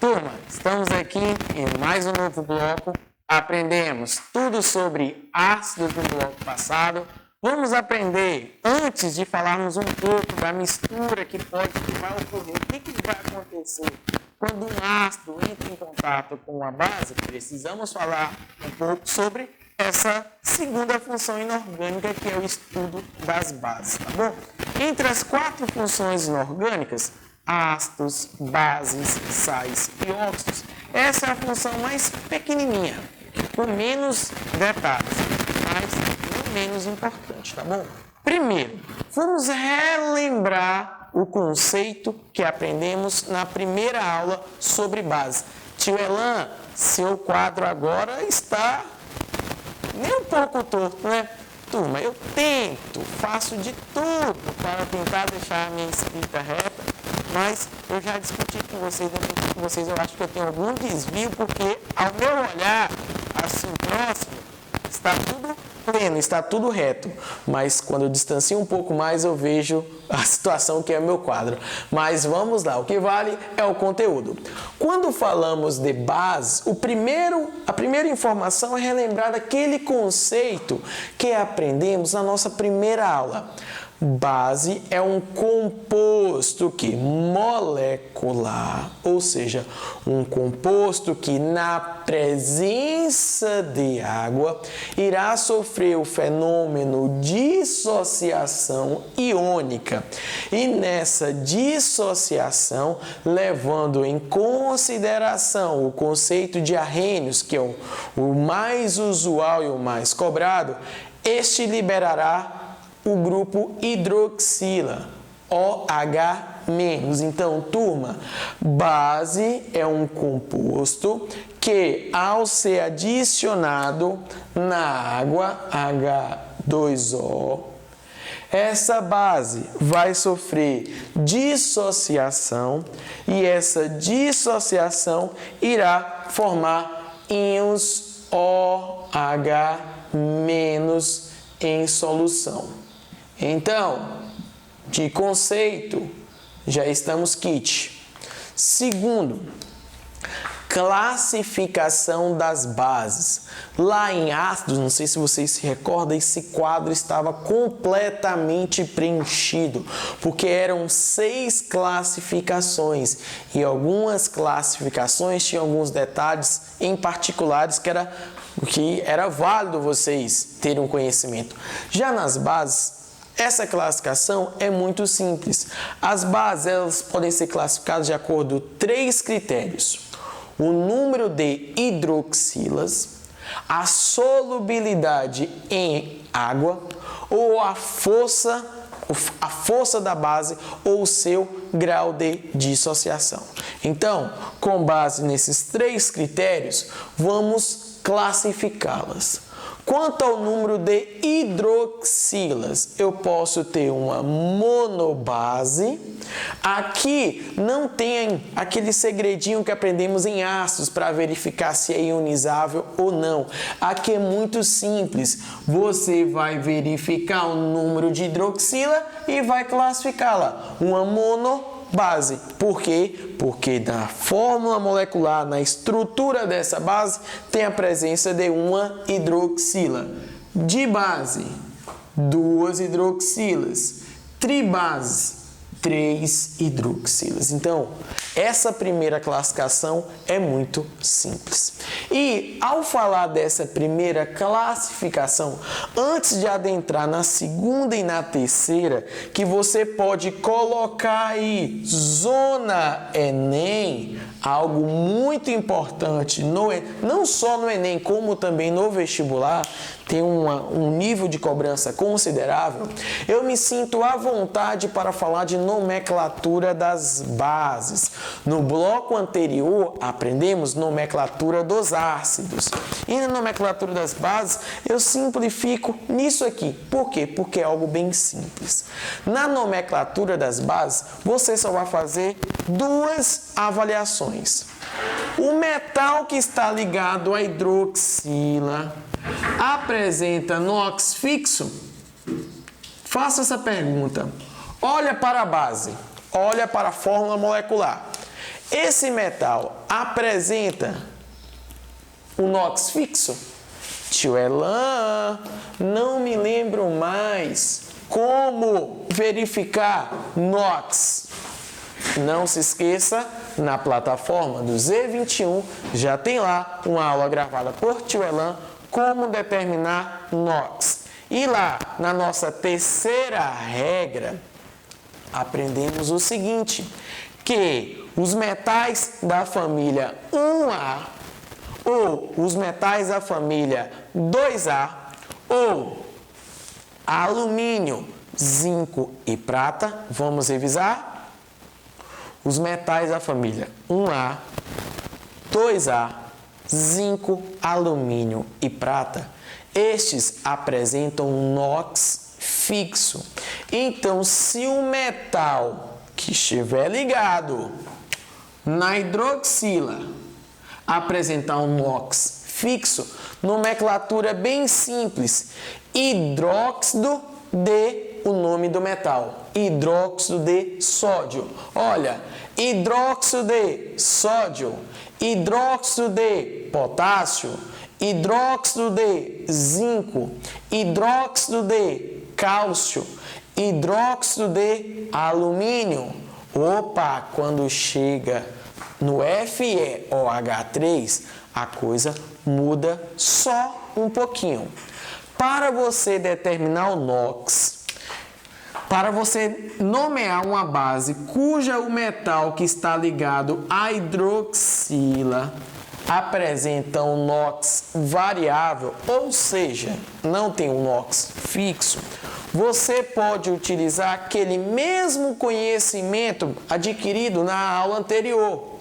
Turma, estamos aqui em mais um novo bloco. Aprendemos tudo sobre ácidos no bloco passado. Vamos aprender, antes de falarmos um pouco da mistura que vai ocorrer, o que vai acontecer quando um ácido entra em contato com uma base. Precisamos falar um pouco sobre essa segunda função inorgânica, que é o estudo das bases, tá bom? Entre as 4 funções inorgânicas, ácidos, bases, sais e óxidos, essa é a função mais pequenininha, com menos detalhes, mas não menos importante, tá bom? Primeiro, vamos relembrar o conceito que aprendemos na primeira aula sobre base. Tio Elan, seu quadro agora está nem um pouco torto, né? Turma, eu faço de tudo para tentar deixar a minha escrita reta, mas eu já discuti com vocês, eu acho que eu tenho algum desvio, porque ao meu olhar, assim, próximo, está tudo pleno, está tudo reto, mas quando eu distancio um pouco mais, eu vejo a situação que é o meu quadro. Mas vamos lá, o que vale é o conteúdo. Quando falamos de base, a primeira informação é relembrar aquele conceito que aprendemos na nossa primeira aula. Base é um composto molecular, ou seja, um composto que na presença de água irá sofrer o fenômeno dissociação iônica. E nessa dissociação, levando em consideração o conceito de arrênios, que é o mais usual e o mais cobrado, este liberará o grupo hidroxila, OH-. Então, turma, base é um composto que, ao ser adicionado na água, H2O, essa base vai sofrer dissociação e essa dissociação irá formar íons OH- em solução. Então, de conceito, já estamos kit. Segundo, classificação das bases. Lá em ácidos, não sei se vocês se recordam, esse quadro estava completamente preenchido, porque eram 6 classificações, e algumas classificações tinham alguns detalhes em particulares que era válido vocês terem um conhecimento. Já nas bases, essa classificação é muito simples. As bases elas podem ser classificadas de acordo com 3 critérios: o número de hidroxilas, a solubilidade em água ou a força da base ou o seu grau de dissociação. Então, com base nesses 3 critérios, vamos classificá-las. Quanto ao número de hidroxilas, eu posso ter uma monobase. Aqui não tem aquele segredinho que aprendemos em ácidos para verificar se é ionizável ou não. Aqui é muito simples. Você vai verificar o número de hidroxila e vai classificá-la. Uma monobase. Por quê? Porque na fórmula molecular, na estrutura dessa base, tem a presença de uma hidroxila. Dibase, 2 hidroxilas. Tribase, 3 hidroxilas. Então, essa primeira classificação é muito simples. E ao falar dessa primeira classificação, antes de adentrar na segunda e na terceira, que você pode colocar aí zona Enem, algo muito importante, não só no Enem, como também no vestibular, tem um nível de cobrança considerável, eu me sinto à vontade para falar de nomenclatura das bases. No bloco anterior, aprendemos nomenclatura dos ácidos. E na nomenclatura das bases, eu simplifico nisso aqui. Por quê? Porque é algo bem simples. Na nomenclatura das bases, você só vai fazer 2 avaliações. O metal que está ligado à hidroxila apresenta NOx fixo? Faça essa pergunta. Olha para a base, olha para a fórmula molecular. Esse metal apresenta o NOx fixo? Tio Elan, não me lembro mais como verificar NOx. Não se esqueça, na plataforma do Z21 já tem lá uma aula gravada por Tio Elan como determinar NOx. E lá, na nossa terceira regra, aprendemos o seguinte, que os metais da família 1A ou os metais da família 2A ou alumínio, zinco e prata, vamos revisar? Os metais da família 1A, 2A, zinco, alumínio e prata, estes apresentam NOx fixo. Então, se o metal que estiver ligado na hidroxila apresentar um NOx fixo, nomenclatura bem simples, hidróxido de o nome do metal, hidróxido de sódio. Olha, hidróxido de sódio, hidróxido de potássio, hidróxido de zinco, hidróxido de cálcio, hidróxido de alumínio. Opa, quando chega no FeOH3, a coisa muda só um pouquinho. Para você determinar o NOx, para você nomear uma base cuja o metal que está ligado à hidroxila apresenta um NOx variável, ou seja, não tem um NOx fixo, você pode utilizar aquele mesmo conhecimento adquirido na aula anterior.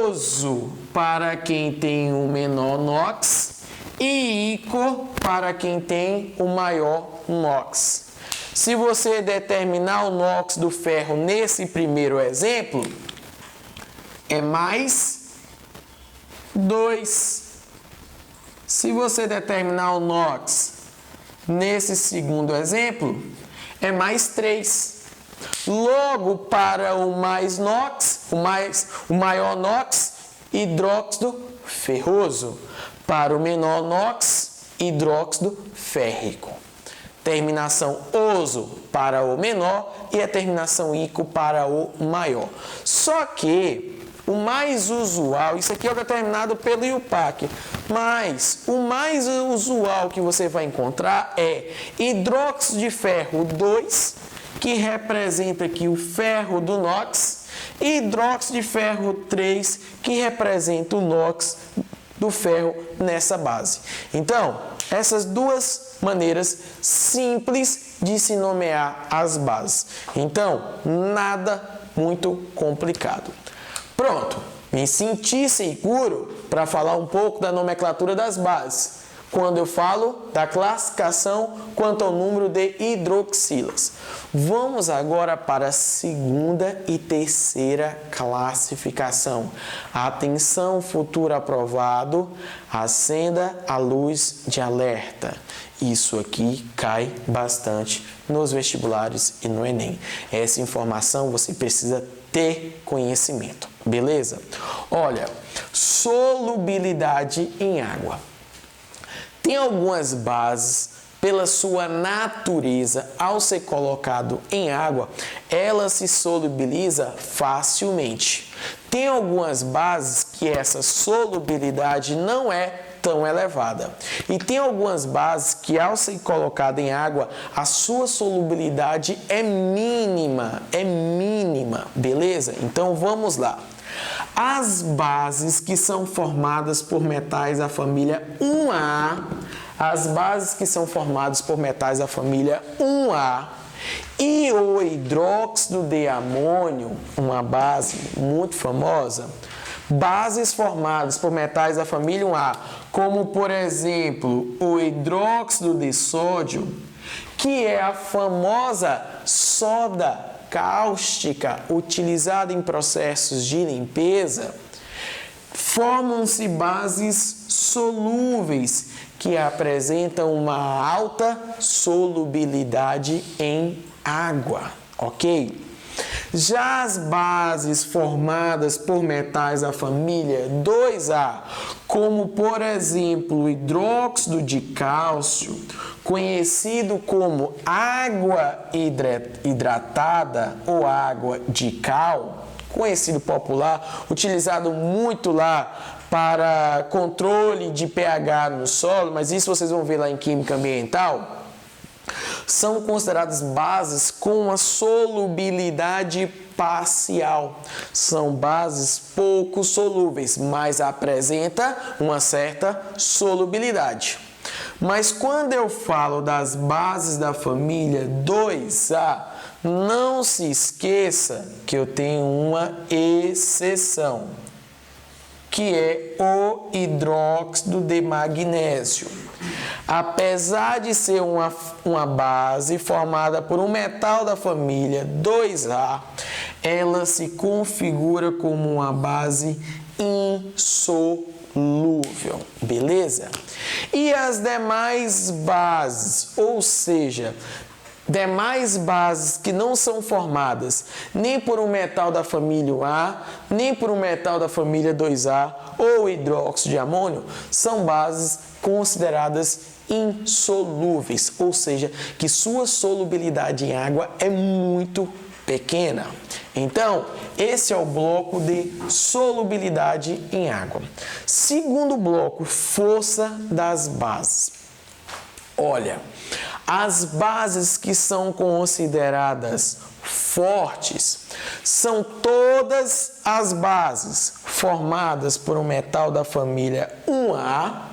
Oso para quem tem o menor NOx e ícor para quem tem o maior NOx. Se você determinar o NOx do ferro nesse primeiro exemplo, é mais 2. Se você determinar o NOx nesse segundo exemplo, é mais 3. Logo, para o mais NOx, o maior NOx, hidróxido ferroso. Para o menor NOx, hidróxido férrico. Terminação oso para o menor e a terminação ico para o maior. Só que o mais usual, isso aqui é determinado pelo IUPAC, mas o mais usual que você vai encontrar é hidróxido de ferro 2, que representa aqui o ferro do NOx, e hidróxido de ferro 3, que representa o NOx do ferro nessa base. Então, essas duas maneiras simples de se nomear as bases. Então, nada muito complicado. Pronto, me senti seguro para falar um pouco da nomenclatura das bases, quando eu falo da classificação quanto ao número de hidroxilas. Vamos agora para a segunda e terceira classificação. Atenção, futuro aprovado, acenda a luz de alerta. Isso aqui cai bastante nos vestibulares e no Enem. Essa informação você precisa ter conhecimento, beleza? Olha, solubilidade em água. Tem algumas bases, pela sua natureza, ao ser colocado em água, ela se solubiliza facilmente. Tem algumas bases que essa solubilidade não é tão elevada. E tem algumas bases que, ao ser colocada em água, a sua solubilidade é mínima, beleza? Então, vamos lá. As bases que são formadas por metais da família 1A, as bases que são formadas por metais da família 1A e o hidróxido de amônio, uma base muito famosa, bases formadas por metais da família 1A, como por exemplo o hidróxido de sódio, que é a famosa soda cáustica utilizada em processos de limpeza, formam-se bases solúveis que apresentam uma alta solubilidade em água, ok? Já as bases formadas por metais da família 2A, como por exemplo o hidróxido de cálcio, conhecido como água hidratada ou água de cal, conhecido popular, utilizado muito lá para controle de pH no solo, mas isso vocês vão ver lá em Química Ambiental, são consideradas bases com uma solubilidade parcial. São bases pouco solúveis, mas apresenta uma certa solubilidade. Mas quando eu falo das bases da família 2A, não se esqueça que eu tenho uma exceção, que é o hidróxido de magnésio. Apesar de ser uma base formada por um metal da família 2A, ela se configura como uma base insolúvel, beleza? E as demais bases, ou seja, demais bases que não são formadas nem por um metal da família A, nem por um metal da família 2A ou hidróxido de amônio, são bases consideradas insolúveis, ou seja, que sua solubilidade em água é muito pequena. Então, esse é o bloco de solubilidade em água. Segundo bloco, força das bases. Olha, as bases que são consideradas fortes são todas as bases formadas por um metal da família 1A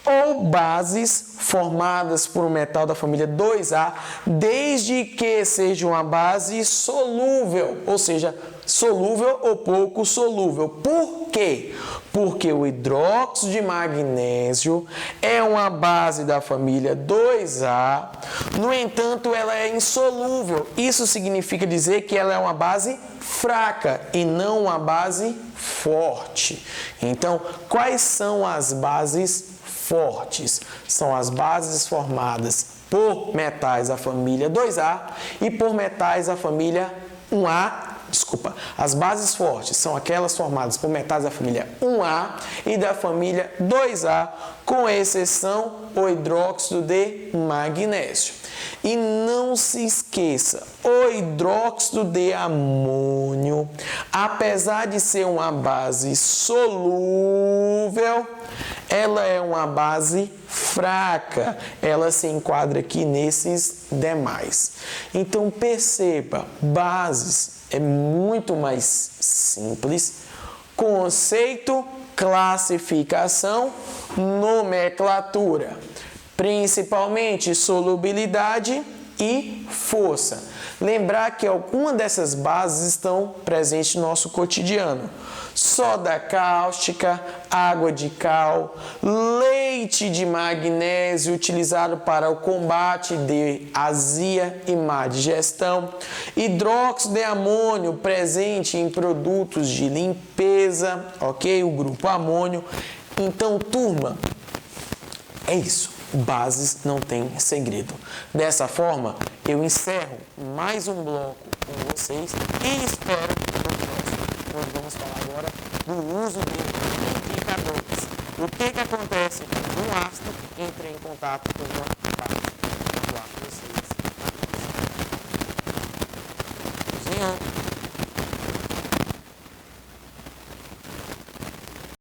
ou bases formadas por um metal da família 2A, desde que seja uma base solúvel, ou seja, solúvel ou pouco solúvel. Por quê? Porque o hidróxido de magnésio é uma base da família 2A, no entanto, ela é insolúvel. Isso significa dizer que ela é uma base fraca e não uma base forte. Então, quais são as bases fortes? São as bases formadas por metais da família 2A e por metais da família 1A. As bases fortes são aquelas formadas por metais da família 1A e da família 2A, com exceção o hidróxido de magnésio. E não se esqueça, o hidróxido de amônio, apesar de ser uma base solúvel, ela é uma base fraca, ela se enquadra aqui nesses demais. Então perceba, bases é muito mais simples, conceito, classificação, nomenclatura, principalmente solubilidade e força. Lembrar que algumas dessas bases estão presentes no nosso cotidiano. Soda cáustica, água de cal, leite de magnésio utilizado para o combate de azia e má digestão, hidróxido de amônio presente em produtos de limpeza, ok? O grupo amônio. Então, turma, é isso. Bases não tem segredo. Dessa forma, eu encerro mais um bloco com vocês e espero que no próximo nós vamos falar agora do uso de indicadores. O que acontece quando um ácido entra em contato com uma